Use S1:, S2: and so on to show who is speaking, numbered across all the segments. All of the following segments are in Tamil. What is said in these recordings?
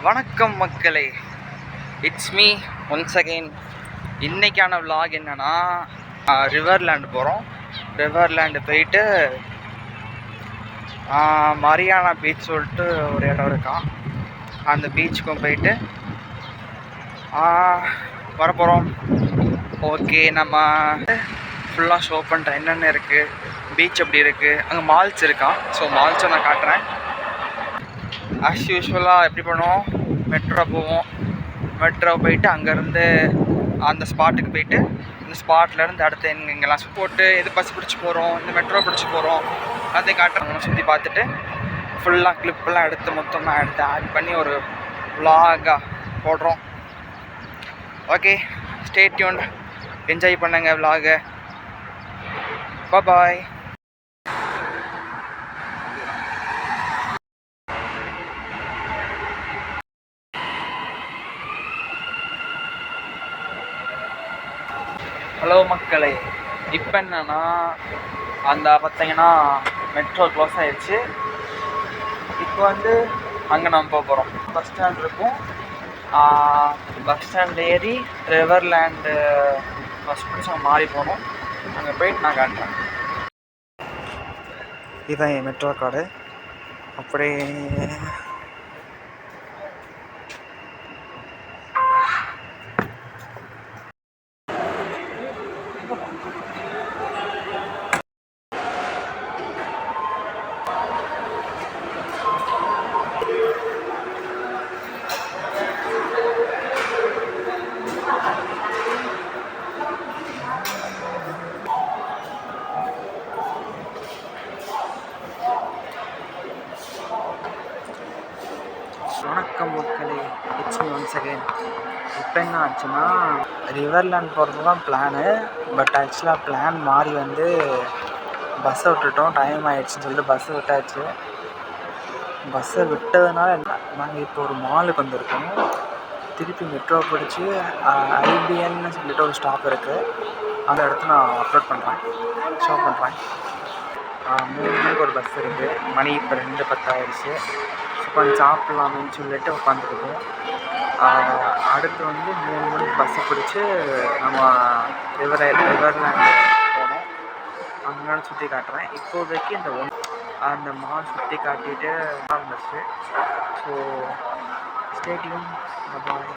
S1: வணக்கம் மக்களே, இட்ஸ் மீ ஒன்ஸ் அகெயின். இன்றைக்கான விலாக் என்னென்னா, ரிவர்லேண்டு போகிறோம். ரிவர்லேண்டு போயிட்டு மரியானா பீச் சொல்லிட்டு ஒரு இடம் இருக்கான், அந்த பீச்சுக்கும் போயிட்டு வரப்போகிறோம். ஓகே, நம்ம ஃபுல்லாக ஷோ பண்ணுறேன் என்னென்ன இருக்குது, பீச் எப்படி இருக்குது, அங்கே மால்ஸ் இருக்கான். ஸோ மால்ஸை நான் காட்டுறேன். ஆஸ் யூஸ்வலாக எப்படி பண்ணுவோம், மெட்ரோ போவோம். மெட்ரோ போயிட்டு அங்கேருந்து அந்த ஸ்பாட்டுக்கு போயிட்டு இந்த ஸ்பாட்லேருந்து அடுத்து எங்கெங்கெல்லாம் போட்டு எது பஸ் பிடிச்சி போகிறோம், இந்த மெட்ரோ பிடிச்சி போகிறோம், அதை காட்டுறோம். சுற்றி பார்த்துட்டு ஃபுல்லாக கிளிப்பெல்லாம் எடுத்து மொத்தமாக எடுத்து ஆட் பண்ணி ஒரு விலாகாக போடுறோம். ஓகே, ஸ்டே டியூன்ட், என்ஜாய் பண்ணுங்க விலாகை. பாய். ஹலோ மக்களே, இப்போ என்னன்னா அந்த பார்த்தீங்கன்னா மெட்ரோ க்ளோஸ் ஆகிடுச்சு. இப்போ அங்கே நம்ம போகிறோம். பஸ் ஸ்டாண்ட் இருக்கும். பஸ் ஸ்டாண்ட் ஏறி ரிவர்லேண்டு பஸ் பிடிச்சி அங்கே மாறி போகணும். அங்கே போயிட்டு நான் காட்டுறேன். இதுதான் என் மெட்ரோ கார்டு. அப்படியே வணக்கம் மக்களே, இட்ஸ் மீ ஒன்ஸ் அகெயின். இப்போ என்ன ஆச்சுன்னா, ரிவர்லேண்ட் போகிறது தான் பிளானு. பட் ஆக்சுவலாக பிளான் மாறி பஸ்ஸை விட்டுட்டோம். டைம் ஆகிடுச்சின்னு சொல்லிட்டு பஸ்ஸை விட்டாச்சு. பஸ்ஸை விட்டதுனால நாங்கள் இப்போ ஒரு மாலுக்கு வந்திருக்கோம். திருப்பி மெட்ரோ பிடிச்சி ஐபிஎன்னு சொல்லிட்டு ஒரு ஸ்டாப் இருக்குது, அந்த இடத்த நான் அப்லோட் பண்ணுறேன், ஷோ பண்ணுறேன். 3 மணிக்கு ஒரு பஸ் இருக்குது. மணி இப்போ 2:10 ஆயிடுச்சு. கொஞ்சம் சாப்பிட்லாமேன்னு சொல்லிட்டு உட்காந்துருக்கோம். அடுத்து 3 மணிக்கு பஸ்ஸை பிடிச்சி நம்ம ரிவர்லேண்டு போனோம். அங்கே சுற்றி காட்டுறேன். இப்போதைக்கு அந்த மால் சுற்றி காட்டிட்டு bus. So stay tune. Bye.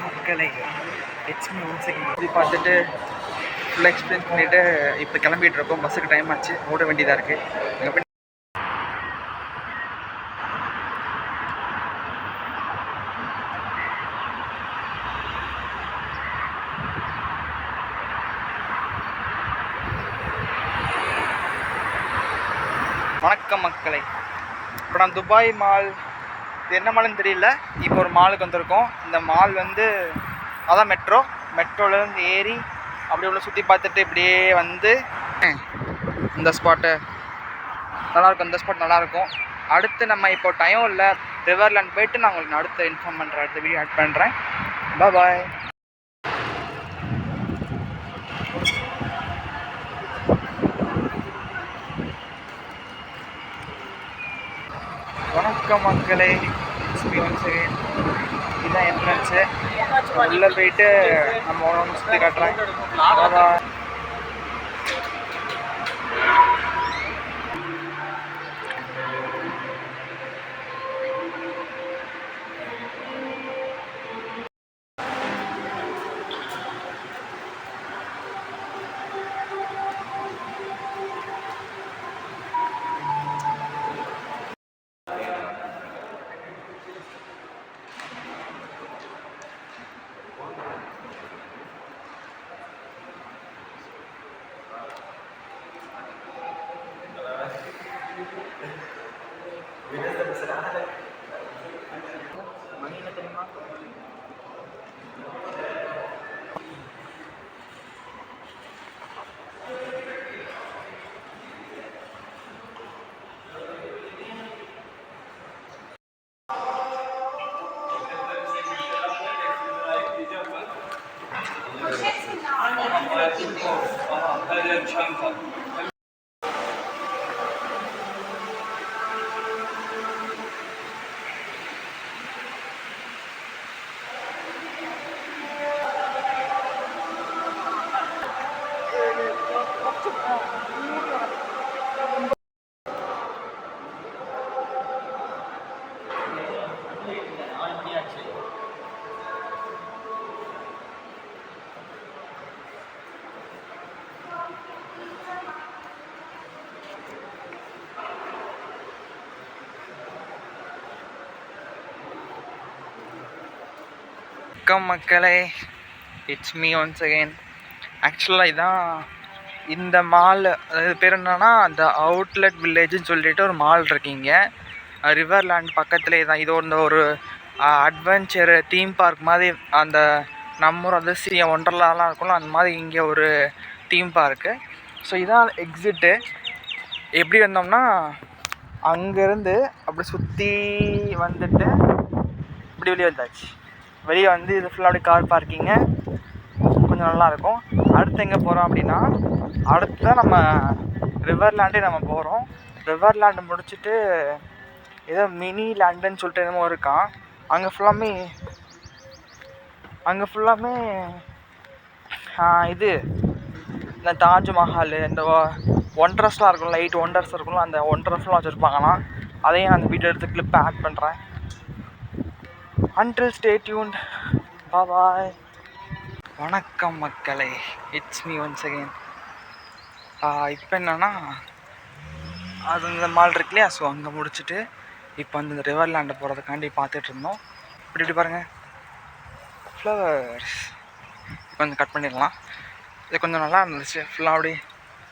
S1: மக்களே, இட்ஸ் மீ ஒன்ஸ் அகெயின். இது பார்த்துட்டு ஃபுல்லாக எக்ஸ்பிளைன் பண்ணிவிட்டு இப்போ கிளம்பிகிட்டு இருக்கோம். பஸ்ஸுக்கு டைம் ஆச்சு, ஓட வேண்டியதாக இருக்குது. வணக்கம் மக்களே, இப்போ நான் துபாய் மால், இது என்ன மால்னு தெரியல. இப்போ ஒரு மாலுக்கு வந்திருக்கோம். இந்த மால் அதான் மெட்ரோலேருந்து ஏறி அப்படி உள்ள சுற்றி பார்த்துட்டு இப்படியே இந்த ஸ்பாட்டை நல்லாயிருக்கும். இந்த ஸ்பாட் நல்லாயிருக்கும். அடுத்து நம்ம இப்போ டைம் இல்லை, ரிவர்லேண்ட் போய்ட்டு நான் உங்களுக்கு அடுத்து இன்ஃபார்ம் பண்ணுறேன், அடுத்த வீடியோ ஆட் பண்ணுறேன். பாய். வணக்கம் மக்களே, இதுதான் என்ட்ரன்ஸு. உள்ளே போயிட்டு நம்ம உடம்பு சுற்றி காட்டுறேன். வணக்கம் மக்களே, இட்ஸ் மீ ஒன்ஸ் அகெயின். ஆக்சுவலாக இதான் இந்த மால், அதாவது பேர் என்னன்னா அந்த அவுட்லெட் வில்லேஜுன்னு சொல்லிட்டு ஒரு மால் இருக்கீங்க ரிவர்லேண்ட் பக்கத்துலேயே தான். இது ஒரு அட்வென்ச்சர் தீம் பார்க் மாதிரி, அந்த நம்ம ஊர் அதிசய ஒண்டர்லாலாம் இருக்கும்ல அந்த மாதிரி இங்கே ஒரு தீம் பார்க்கு. ஸோ இதான் எக்ஸிட்டு. எப்படி வந்தோம்னா அங்கேருந்து அப்படி சுற்றி வந்துட்டு இப்படி வெளியே வந்தாச்சு. வெளியே வந்து இது ஃபுல்லாக அப்படி கார் பார்க்கிங்கு, கொஞ்சம் நல்லாயிருக்கும். அடுத்து எங்கே போகிறோம் அப்படின்னா, அடுத்து தான் நம்ம ரிவர்லேண்டே நம்ம போகிறோம். ரிவர்லேண்டு முடிச்சுட்டு ஏதோ மினி லேண்டுன்னு சொல்லிட்டு என்னமோ இருக்கான். அங்கே ஃபுல்லாமே இது இந்த தாஜ்மஹால், இந்த ஒண்டர்ஸ்லாம் இருக்கும்ல, 8 ஒண்டர்ஸ் இருக்கும்ல, அந்த ஒண்டர்ஸ்லாம் வச்சுருப்பாங்களாம். அதையும் நான் அந்த வீடியோ எடுத்து கிளிப்பை ஆட் பண்ணுறேன். Until stay tuned. Bye bye. வணக்கம் மக்களே, இட்ஸ் மீ ஒன்ஸ் அகெயின். இப்போ என்னென்னா, அது இந்த மால் இருக்கு இல்லையா, ஸோ அங்கே முடிச்சுட்டு இப்போ வந்து இந்த ரிவர்லேண்டை போகிறதுக்காண்டி பார்த்துட்டு இருந்தோம். இப்படி பாருங்கள், ஃப்ளவர்ஸ். இப்போ கொஞ்சம் கட் பண்ணிடலாம். இது கொஞ்சம் நல்லா இருந்துச்சு, ஃபுல்லாக அப்படி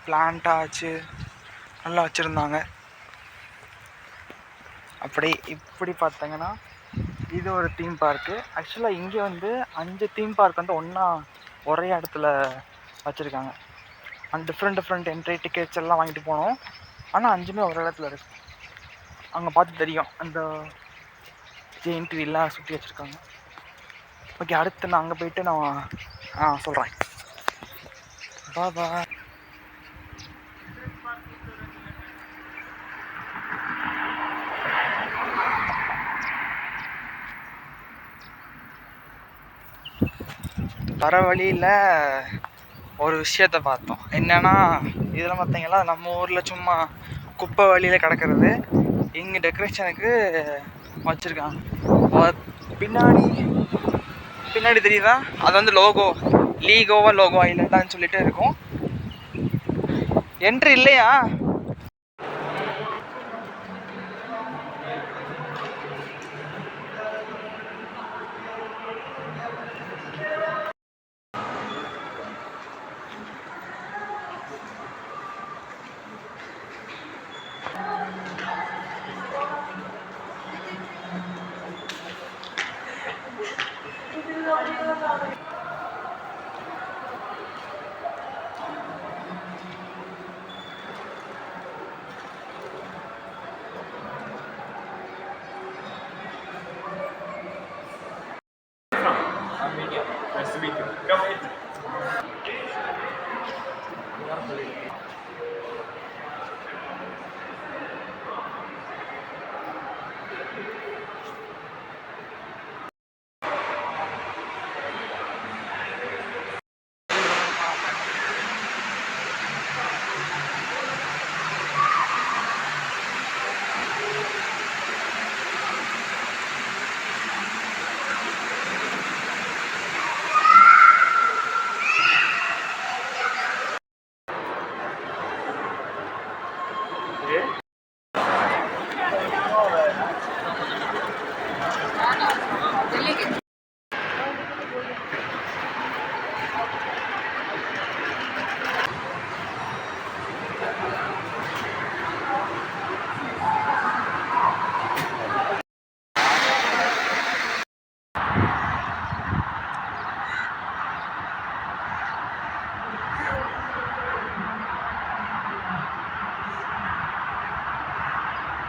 S1: பிளான்ட்டாக வச்சு நல்லா வச்சுருந்தாங்க. அப்படி இப்படி பார்த்தீங்கன்னா இது ஒரு தீம் பார்க்கு. ஆக்சுவலாக இங்கே வந்து 5 தீம் பார்க் வந்து ஒரே இடத்துல வச்சுருக்காங்க. அந்த டிஃப்ரெண்ட் என்ட்ரி டிக்கெட்ஸ் எல்லாம் வாங்கிட்டு போனோம். ஆனால் 5மே ஒரு இடத்துல இருக்குது. அங்கே பார்த்து தெரியும், அந்த ஜெயின்ட் வீல்லாம் சுற்றி வச்சுருக்காங்க. ஓகே, அடுத்து நான் அங்கே போயிட்டு நான் சொல்கிறேன். பாபா. வர வழியில் ஒரு விஷயத்தை பார்த்தோம். என்னென்னா, இதில் பார்த்தீங்களா, நம்ம ஊரில் சும்மா குப்பை வழியில் கிடக்கிறது இங்கே டெக்கரேஷனுக்கு வச்சுருக்காங்க. பின்னாடி தெரியுதா, அது வந்து லோகோ, லோகோ ஐலண்டான்னு சொல்லிட்டு இருக்கும். என்ட்ரி இல்லையா?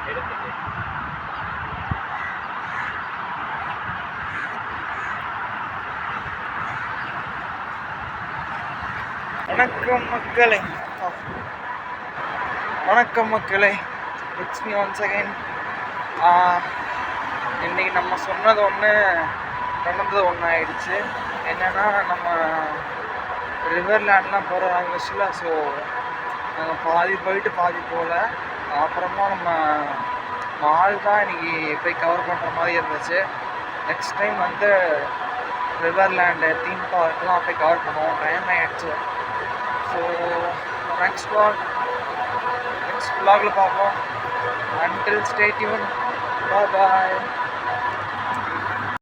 S1: வணக்கம் மக்களே, வணக்கம் மக்களே, இட்ஸ் மீ ஒன்ஸ் அகைன். இன்றைக்கி நம்ம சொன்னது ஒன்று, நடந்தது ஒன்று ஆயிடுச்சு. என்னென்னா, நம்ம ரிவர்லேண்ட்லாம் போகிற ஆரம்பிச்சுல. ஸோ நாங்கள் பாதி போயிட்டு பாதி போகல. அப்புறமா நம்ம மால் தான் இன்றைக்கி போய் கவர் பண்ணுற மாதிரி இருந்துச்சு. நெக்ஸ்ட் டைம் வந்து ரிவர்லேண்டு, தீம் பார்க்கெலாம் போய் கவர் பண்ணுவோம். டைம் ஆகிடுச்சு. ஸோ நெக்ஸ்ட் vlogல பார்ப்போம். Until stay tuned. Bye bye.